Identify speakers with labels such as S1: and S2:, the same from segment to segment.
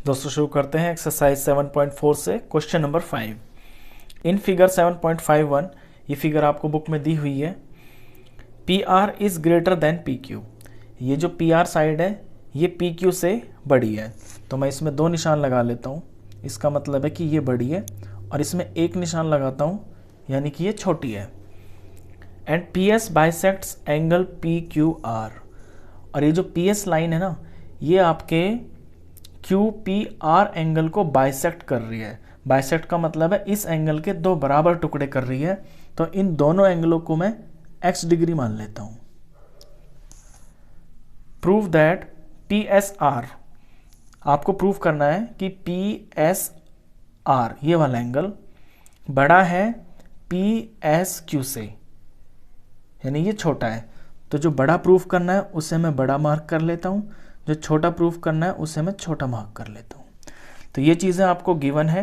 S1: दोस्तों शुरू करते हैं एक्सरसाइज 7.4 से क्वेश्चन नंबर 5। इन फिगर 7.51 ये फिगर आपको बुक में दी हुई है। P R is greater than P Q. ये जो पी आर साइड है ये पी क्यू से बड़ी है, तो मैं इसमें 2 निशान लगा लेता हूँ। इसका मतलब है कि ये बड़ी है, और इसमें 1 निशान लगाता हूँ, यानी कि ये छोटी है। And P S bisects angle P Q R. और ये जो पी एस लाइन है ना, ये आपके क्यू पी आर एंगल को बाइसेक्ट कर रही है। बाइसेक्ट का मतलब है इस एंगल के 2 बराबर टुकड़े कर रही है। तो इन दोनों एंगलों को मैं x डिग्री मान लेता हूं। Prove that P S R, आपको प्रूव करना है कि पी एस आर ये वाला एंगल बड़ा है पी एस क्यू से, यानी ये छोटा है। तो जो बड़ा प्रूफ करना है उसे मैं बड़ा मार्क कर लेता हूं, जो छोटा प्रूफ करना है उसे मैं छोटा मार्क कर लेता हूँ। तो ये चीज़ें आपको गिवन है,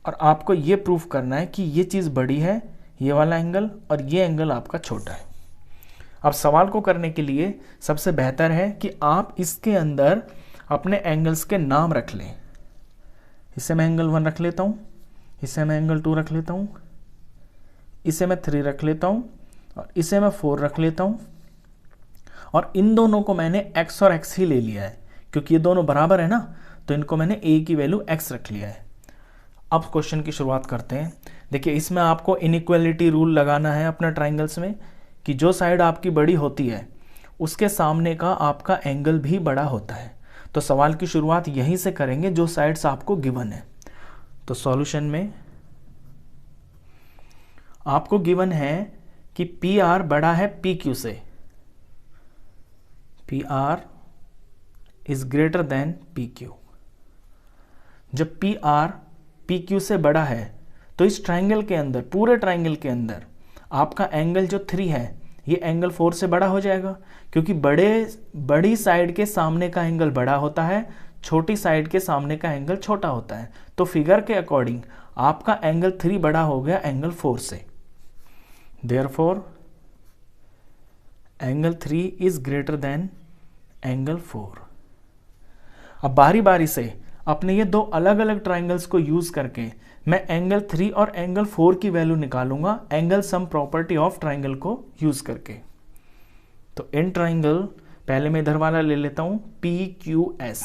S1: और आपको ये प्रूफ करना है कि ये चीज़ बड़ी है, ये वाला एंगल, और ये एंगल आपका छोटा है। अब सवाल को करने के लिए सबसे बेहतर है कि आप इसके अंदर अपने एंगल्स के नाम रख लें। इसे मैं एंगल 1 रख लेता हूँ, इसे मैं एंगल 2 रख लेता हूँ, इसे मैं 3 रख लेता हूँ, और इसे मैं 4 रख लेता हूँ। और इन दोनों को मैंने x और x ही ले लिया है, क्योंकि ये दोनों बराबर है ना, तो इनको मैंने a की वैल्यू x रख लिया है। अब क्वेश्चन की शुरुआत करते हैं। देखिए, इसमें आपको इनइक्वालिटी रूल लगाना है अपने ट्राइंगल्स में, कि जो साइड आपकी बड़ी होती है उसके सामने का आपका एंगल भी बड़ा होता है। तो सवाल की शुरुआत यहीं से करेंगे, जो साइड्स आपको गिवन है। तो सॉल्यूशन में आपको गिवन है कि पी आर बड़ा है पी क्यू से, P R is greater than P Q. जब पी आर पी क्यू से बड़ा है तो इस ट्राइंगल के अंदर, पूरे ट्राइंगल के अंदर आपका एंगल जो 3 है ये एंगल 4 से बड़ा हो जाएगा, क्योंकि बड़ी साइड के सामने का एंगल बड़ा होता है, छोटी साइड के सामने का एंगल छोटा होता है। तो फिगर के अकॉर्डिंग आपका एंगल 3 बड़ा हो गया एंगल 4 से। Therefore angle 3 is greater than angle 4। अब बारी बारी से अपने ये 2 अलग अलग ट्राइंगल्स को यूज करके मैं एंगल 3 और एंगल 4 की वैल्यू निकालूंगा, angle sum property of triangle को यूज करके। तो इन ट्राइंगल पहले मैं इधर वाला ले लेता हूं, P Q S.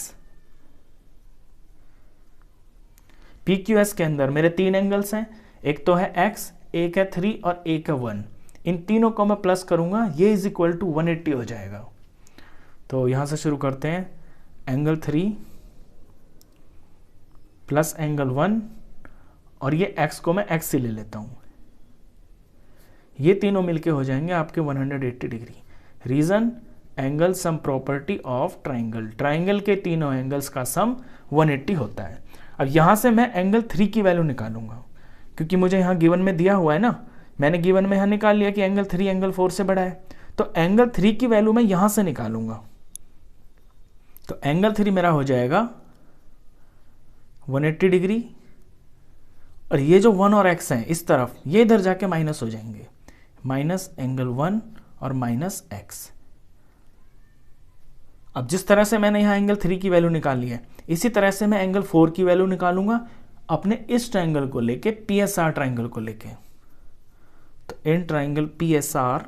S1: P Q S के अंदर मेरे 3 एंगल्स हैं, एक तो है x, एक है 3 और एक है 1। इन तीनों को मैं प्लस करूंगा, ये इज इक्वल टू 180 हो जाएगा। तो यहां से शुरू करते हैं। एंगल 3 प्लस एंगल 1, और ये x को मैं x से ले लेता हूं, ये तीनों मिलके हो जाएंगे आपके 180 degree. Reason, angle sum property of triangle. Triangle के तीनों एंगल्स का सम 180 होता है। अब यहां से मैं एंगल 3 की वैल्यू निकालूंगा, क्योंकि मुझे यहां गिवन में दिया हुआ है ना, मैंने गिवन में यहां निकाल लिया कि एंगल 3 एंगल 4 से बड़ा है। तो एंगल 3 की वैल्यू मैं यहां से निकालूंगा। तो एंगल 3 मेरा हो जाएगा 180 डिग्री, और ये जो 1 और x हैं इस तरफ, ये इधर जाके माइनस हो जाएंगे, माइनस एंगल 1 और माइनस x। अब जिस तरह से मैंने यहां एंगल 3 की वैल्यू निकाली है, इसी तरह से मैं एंगल 4 की वैल्यू निकालूंगा अपने इस ट्राइंगल को लेके, पी एस आर ट्राइंगल को लेके। तो in triangle P S R,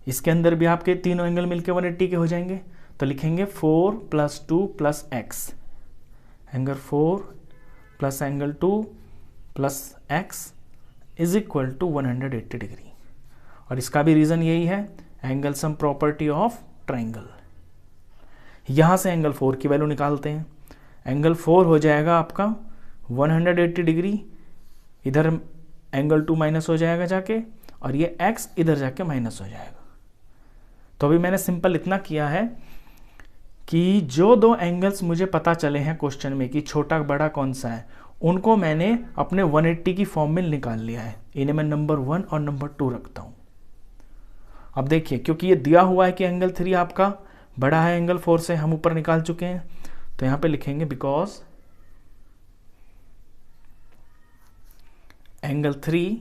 S1: इसके अंदर भी आपके तीनों एंगल मिलके 180 के हो जाएंगे। तो लिखेंगे 4 + 2 + x, angle 4 plus angle 2 plus x is equal to 180 degree. और इसका भी रीजन यही है, angle sum property of triangle. यहां से एंगल 4 की वैल्यू निकालते हैं। एंगल 4 हो जाएगा आपका 180 डिग्री, इधर एंगल 2 माइनस हो जाएगा जाके, और ये x इधर जाके माइनस हो जाएगा। तो अभी मैंने सिंपल इतना किया है कि जो 2 एंगल्स मुझे पता चले हैं क्वेश्चन में कि छोटा बड़ा कौन सा है, उनको मैंने अपने 180 की फॉर्म में निकाल लिया है। इन्हें मैं नंबर 1 और नंबर 2 रखता हूं। अब देखिए, क्योंकि ये दिया हुआ है कि एंगल 3 आपका बड़ा है एंगल 4 से, हम ऊपर निकाल चुके हैं, तो यहां पे लिखेंगे because angle 3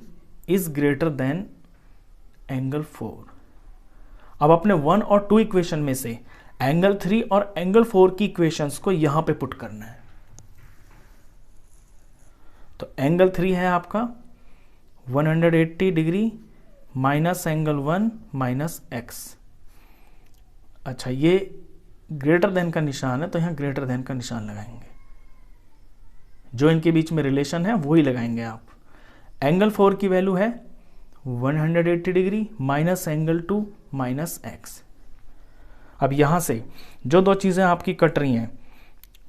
S1: is greater than angle 4। अब अपने 1 और 2 इक्वेशन में से एंगल 3 और एंगल 4 की इक्वेशंस को यहां पे पुट करना है। तो एंगल 3 है आपका 180 degree minus angle 1 minus x. अच्छा, ये ग्रेटर देन का निशान है तो यहां ग्रेटर देन का निशान लगाएंगे, जो इनके बीच में रिलेशन है वही लगाएंगे आप। एंगल 4 की वैल्यू है 180 degree minus angle 2 minus x. अब यहां से जो दो चीजें आपकी कट रही हैं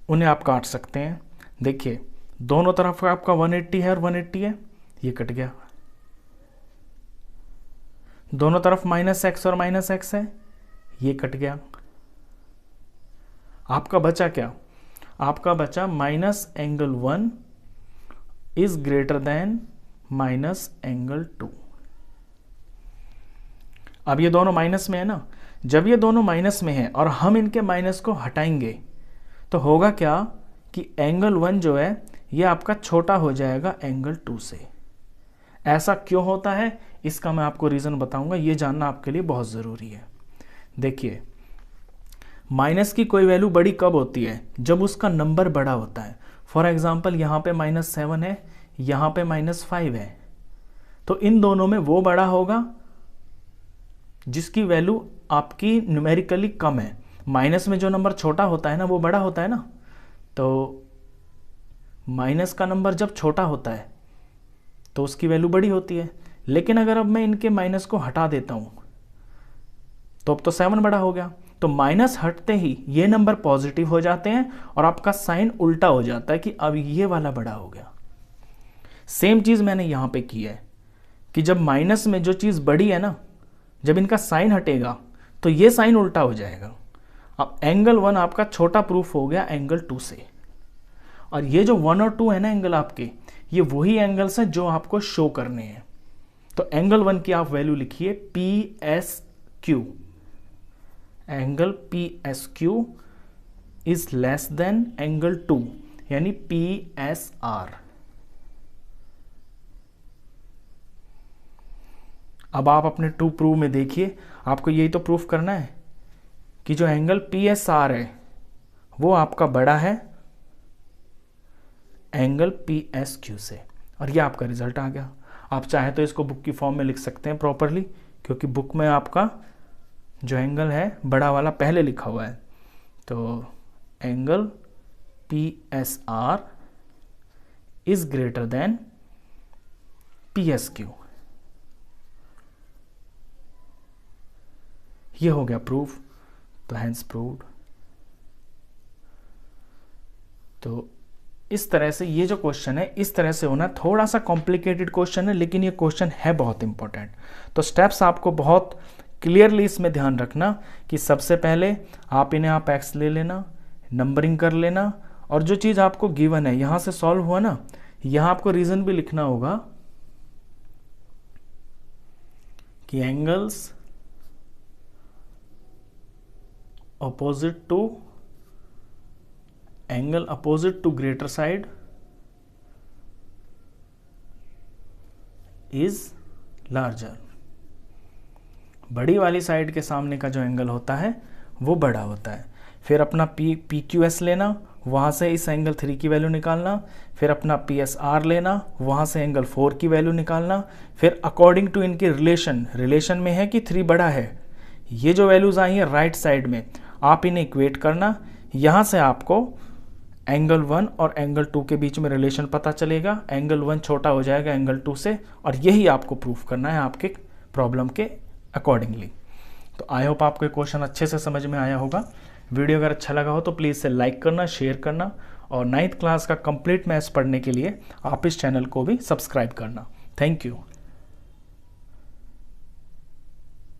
S1: उन्हें आप काट सकते हैं। देखिए, दोनों तरफ का आपका 180 है और 180 है, ये कट गया। दोनों तरफ माइनस एक्स और माइनस एक्स है, ये कट गया। आपका बचा क्या? आपका बचा minus angle 1 is greater than minus angle 2। अब ये दोनों माइनस में है ना, जब ये दोनों माइनस में है और हम इनके माइनस को हटाएंगे तो होगा क्या कि एंगल 1 जो है ये आपका छोटा हो जाएगा एंगल 2 से। ऐसा क्यों होता है इसका मैं आपको रीजन बताऊंगा, ये जानना आपके लिए बहुत जरूरी है। देखिए, माइनस की कोई वैल्यू बड़ी कब होती है? जब उसका नंबर बड़ा होता है। फॉर एग्जाम्पल यहाँ पे -7 है, यहाँ पे -5 है, तो इन दोनों में वो बड़ा होगा जिसकी वैल्यू आपकी न्यूमेरिकली कम है। माइनस में जो नंबर छोटा होता है ना वो बड़ा होता है ना, तो माइनस का नंबर जब छोटा होता है तो उसकी वैल्यू बड़ी होती है। लेकिन अगर अब मैं इनके माइनस को हटा देता हूं तो अब तो 7 बड़ा हो गया, तो माइनस हटते ही ये नंबर पॉजिटिव हो जाते हैं और आपका साइन उल्टा हो जाता है कि अब ये वाला बड़ा हो गया। सेम चीज मैंने यहां पे की है कि जब माइनस में जो चीज बड़ी है ना, जब इनका साइन हटेगा तो ये साइन उल्टा हो जाएगा। अब एंगल 1 आपका छोटा प्रूफ हो गया एंगल 2 से, और ये जो 1 और 2 है ना एंगल आपके, ये वही एंगल्स हैं जो आपको शो करने हैं। तो एंगल 1 की आप वैल्यू लिखिए PSQ। Angle PSQ is less than angle 2 यानी PSR। अब आप अपने टू प्रूव में देखिए, आपको यही तो प्रूफ करना है कि जो एंगल PSR है वो आपका बड़ा है एंगल PSQ से, और ये आपका रिजल्ट आ गया। आप चाहे तो इसको बुक की फॉर्म में लिख सकते हैं प्रॉपरली, क्योंकि बुक में आपका जो एंगल है बड़ा वाला पहले लिखा हुआ है। तो angle PSR is greater than PSQ। ये हो गया प्रूफ, तो हैंस प्रूव्ड। तो इस तरह से ये जो क्वेश्चन है इस तरह से होना, थोड़ा सा कॉम्प्लिकेटेड क्वेश्चन है लेकिन ये क्वेश्चन है बहुत इंपॉर्टेंट। तो स्टेप्स आपको बहुत क्लियरली इसमें ध्यान रखना कि सबसे पहले आप इन्हें आप एक्स ले लेना, नंबरिंग कर लेना, और जो चीज़ आपको गिवन है यहां से सॉल्व हुआ ना, यहां आपको रीजन भी लिखना होगा कि angles opposite to angle opposite to greater side is larger। बड़ी वाली साइड के सामने का जो एंगल होता है वो बड़ा होता है। फिर अपना PQS लेना, वहाँ से इस एंगल 3 की वैल्यू निकालना, फिर अपना PSR लेना, वहाँ से एंगल 4 की वैल्यू निकालना, फिर अकॉर्डिंग टू इनके रिलेशन में है कि 3 बड़ा है, ये जो वैल्यूज आई हैं राइट साइड में आप इन्हें इक्वेट करना। यहाँ से आपको एंगल 1 और एंगल 2 के बीच में रिलेशन पता चलेगा, एंगल 1 छोटा हो जाएगा एंगल 2 से, और यही आपको प्रूफ करना है आपके प्रॉब्लम के अकॉर्डिंगली। तो आई होप आपको ये क्वेश्चन अच्छे से समझ में आया होगा। वीडियो अगर अच्छा लगा हो तो प्लीज़ इसे लाइक करना, शेयर करना, और 9th क्लास का कंप्लीट मैथ्स पढ़ने के लिए आप इस चैनल को भी सब्सक्राइब करना। Thank you.